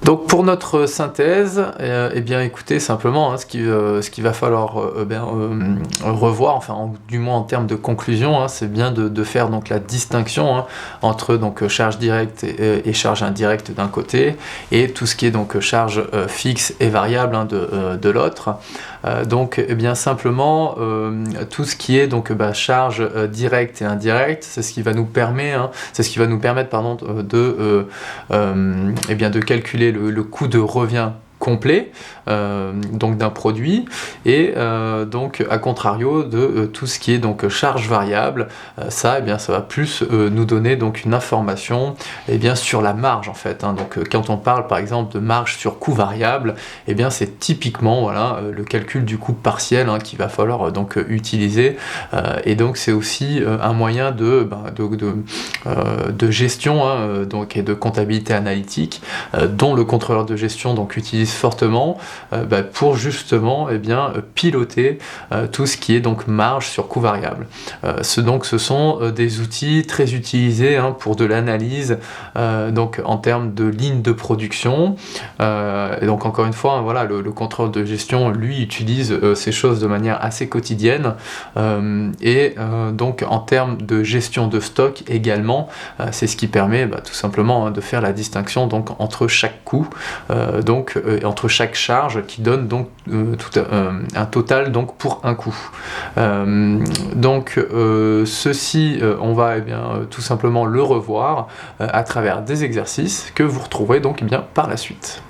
Donc pour notre synthèse, eh bien écoutez simplement, hein, ce qu'il va falloir revoir, enfin du moins en termes de conclusion, hein, c'est bien de faire donc la distinction, hein, entre donc charge directe et charge indirecte d'un côté, et tout ce qui est donc charge fixe et variable, hein, de l'autre. Donc eh bien simplement tout ce qui est donc charge directe et indirecte, c'est ce qui va nous permettre, hein, de calculer le coût de revient complet donc d'un produit, et donc à contrario de tout ce qui est donc charge variable, ça va plus nous donner donc une information sur la marge en fait, hein. Donc quand on parle par exemple de marge sur coût variable, c'est typiquement le calcul du coût partiel, hein, qu'il va falloir donc utiliser, et donc c'est aussi un moyen de gestion, hein, donc, et de comptabilité analytique, dont le contrôleur de gestion donc utilise fortement pour justement piloter tout ce qui est donc marge sur coût variable. Ce sont des outils très utilisés, hein, pour de l'analyse donc en termes de ligne de production, et donc encore une fois, hein, le contrôleur de gestion lui utilise ces choses de manière assez quotidienne, et donc en termes de gestion de stock également, c'est ce qui permet tout simplement, hein, de faire la distinction donc entre chaque coût, entre chaque charge, qui donne donc un total donc pour un coût. Ceci, on va tout simplement le revoir à travers des exercices que vous retrouverez donc par la suite.